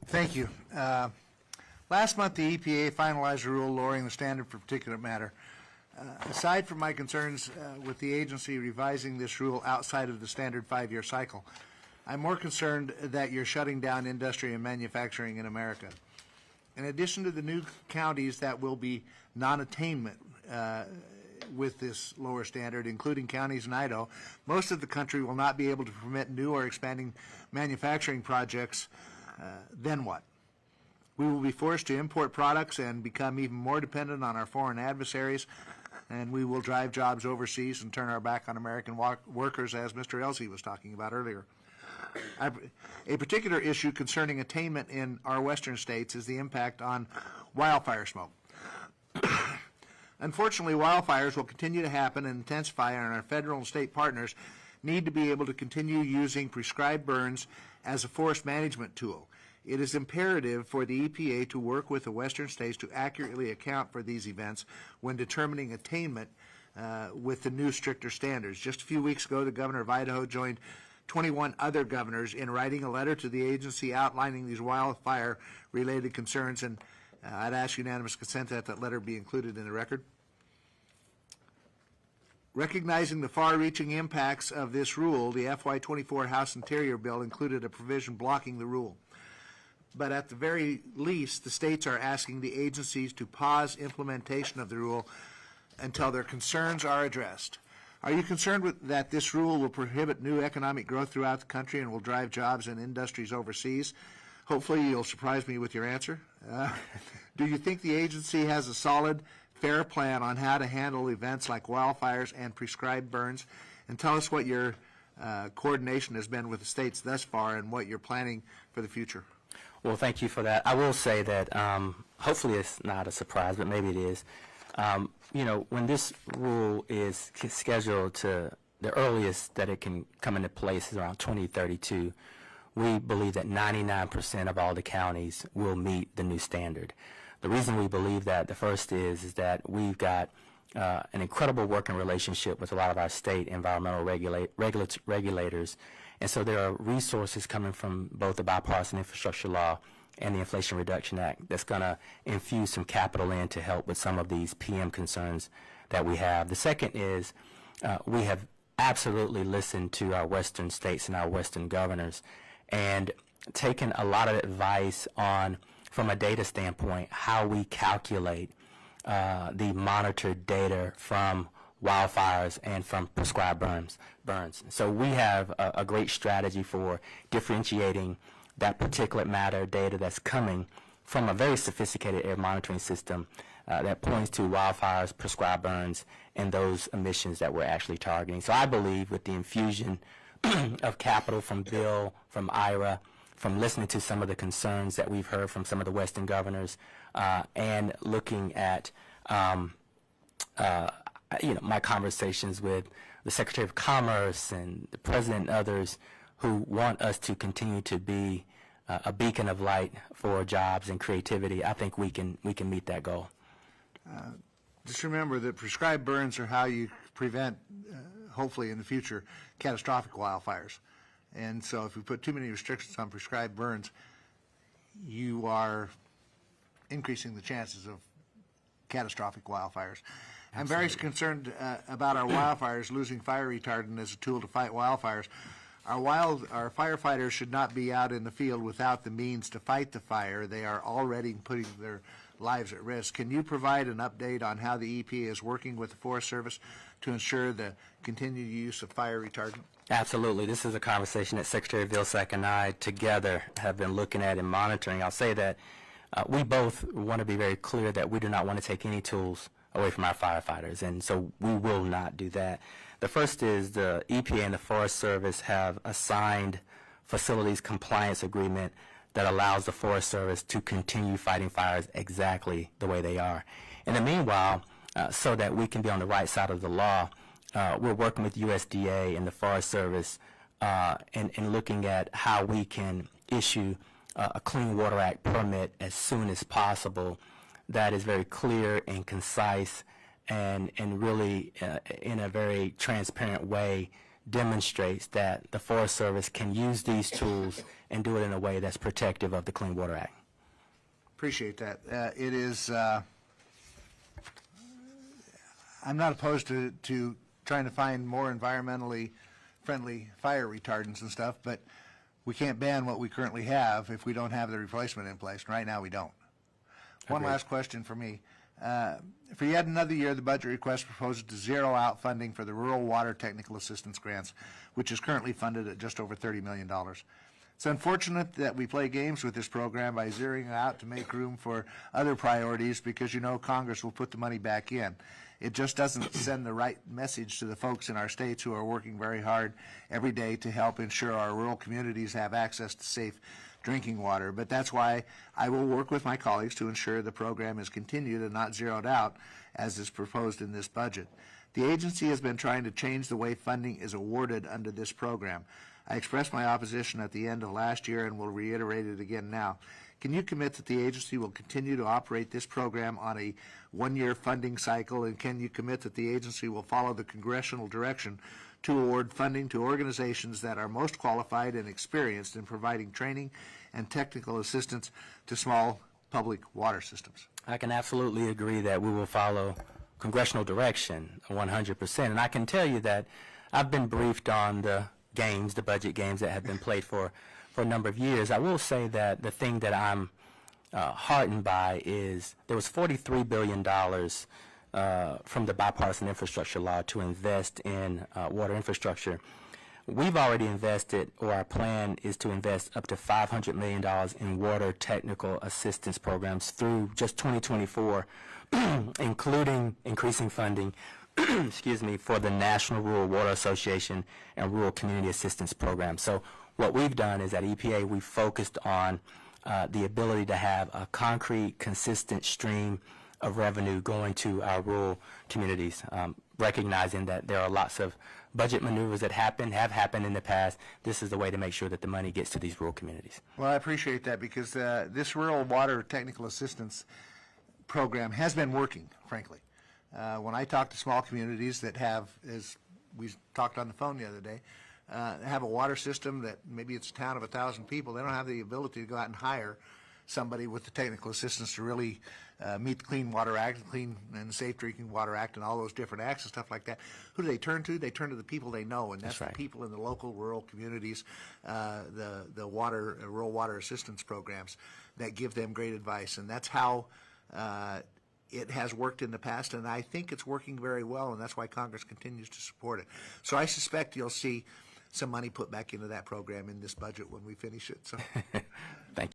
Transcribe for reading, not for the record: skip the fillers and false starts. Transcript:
Thank you. Last month, the EPA finalized a rule lowering the standard for particulate matter. Aside from my concerns with the agency revising this rule outside of the standard 5-year cycle, I'm more concerned that you're shutting down industry and manufacturing in America. In addition to the new counties that will be non-attainment with this lower standard, including counties in Idaho, most of the country will not be able to permit new or expanding manufacturing projects. Then what? We will be forced to import products and become even more dependent on our foreign adversaries, and we will drive jobs overseas and turn our back on American workers, as Mr. Elsey was talking about earlier. A particular issue concerning attainment in our western states is the impact on wildfire smoke. Unfortunately, wildfires will continue to happen and intensify, and our federal and state partners need to be able to continue using prescribed burns as a forest management tool. It is imperative for the EPA to work with the western states to accurately account for these events when determining attainment with the new stricter standards. Just a few weeks ago, the governor of Idaho joined 21 other governors in writing a letter to the agency outlining these wildfire-related concerns, and I'd ask unanimous consent that that letter be included in the record. Recognizing the far-reaching impacts of this rule, the FY24 House Interior Bill included a provision blocking the rule. But at the very least, the states are asking the agencies to pause implementation of the rule until their concerns are addressed. Are you concerned that this rule will prohibit new economic growth throughout the country and will drive jobs and industries overseas? Hopefully you'll surprise me with your answer. Do you think the agency has a solid, fair plan on how to handle events like wildfires and prescribed burns? And tell us what your coordination has been with the states thus far and what you're planning for the future. Well, thank you for that. I will say that hopefully it's not a surprise, but maybe it is. You know, when this rule is scheduled to, the earliest that it can come into place is around 2032. We believe that 99% of all the counties will meet the new standard. The reason we believe that, the first is that we've got an incredible working relationship with a lot of our state environmental regulators, and so there are resources coming from both the bipartisan infrastructure law and the Inflation Reduction Act that's going to infuse some capital in to help with some of these PM concerns that we have. The second is we have absolutely listened to our western states and our western governors and taken a lot of advice on, from a data standpoint, how we calculate the monitored data from wildfires and from prescribed burns. So we have a great strategy for differentiating that particulate matter data that's coming from a very sophisticated air monitoring system that points to wildfires, prescribed burns, and those emissions that we're actually targeting. So I believe with the infusion of capital from Bill, from IRA, from listening to some of the concerns that we've heard from some of the Western governors, and looking at my conversations with the Secretary of Commerce and the President and others who want us to continue to be a beacon of light for jobs and creativity, I think we can meet that goal. Just remember that prescribed burns are how you prevent, hopefully in the future, catastrophic wildfires. And so if we put too many restrictions on prescribed burns, you are increasing the chances of catastrophic wildfires. Absolutely. I'm very concerned about our wildfires losing fire retardant as a tool to fight wildfires. Our firefighters should not be out in the field without the means to fight the fire. They are already putting their lives at risk. Can you provide an update on how the EPA is working with the Forest Service to ensure the continued use of fire retardant? Absolutely. This is a conversation that Secretary Vilsack and I together have been looking at and monitoring. I'll say that we both want to be very clear that we do not want to take any tools away from our firefighters, and so we will not do that. The first is the EPA and the Forest Service have a signed facilities compliance agreement that allows the Forest Service to continue fighting fires exactly the way they are. In the meanwhile, so that we can be on the right side of the law, we're working with USDA and the Forest Service and looking at how we can issue a Clean Water Act permit as soon as possible that is very clear and concise and really in a very transparent way demonstrates that the Forest Service can use these tools and do it in a way that's protective of the Clean Water Act. Appreciate that. It is, I'm not opposed to trying to find more environmentally friendly fire retardants and stuff, but we can't ban what we currently have if we don't have the replacement in place. Right now, we don't. One Agreed. last question for me. For yet another year, the budget request proposes to zero out funding for the Rural Water Technical Assistance Grants, which is currently funded at just over $30 million. It's unfortunate that we play games with this program by zeroing it out to make room for other priorities because you know Congress will put the money back in. It just doesn't send the right message to the folks in our states who are working very hard every day to help ensure our rural communities have access to safe drinking water. But that's why I will work with my colleagues to ensure the program is continued and not zeroed out as is proposed in this budget. The agency has been trying to change the way funding is awarded under this program. I expressed my opposition at the end of last year and will reiterate it again now. Can you commit that the agency will continue to operate this program on a one-year funding cycle, and can you commit that the agency will follow the congressional direction to award funding to organizations that are most qualified and experienced in providing training and technical assistance to small public water systems? I can absolutely agree that we will follow congressional direction 100%. And I can tell you that I've been briefed on the games, the budget games that have been played for a number of years. I will say that the thing that I'm heartened by is there was $43 billion from the bipartisan infrastructure law to invest in water infrastructure. We've already invested, or our plan is to invest up to $500 million in water technical assistance programs through just 2024, including increasing funding excuse me, for the National Rural Water Association and Rural Community Assistance Program. So what we've done is at EPA, we've focused on the ability to have a concrete, consistent stream of revenue going to our rural communities, recognizing that there are lots of budget maneuvers that have happened in the past. This is the way to make sure that the money gets to these rural communities. Well, I appreciate that because this Rural Water Technical Assistance Program has been working, frankly. When I talk to small communities that have, as we talked on the phone the other day, have a water system that maybe it's a town of 1,000 people, they don't have the ability to go out and hire somebody with the technical assistance to really meet the Clean Water Act, the Clean and Safe Drinking Water Act, and all those different acts and stuff like that. Who do they turn to? They turn to the people they know, and that's right. The people in the local rural communities, the rural water assistance programs that give them great advice, and that's how it has worked in the past, and I think it's working very well, and that's why Congress continues to support it. So I suspect you'll see some money put back into that program in this budget when we finish it. So, Thank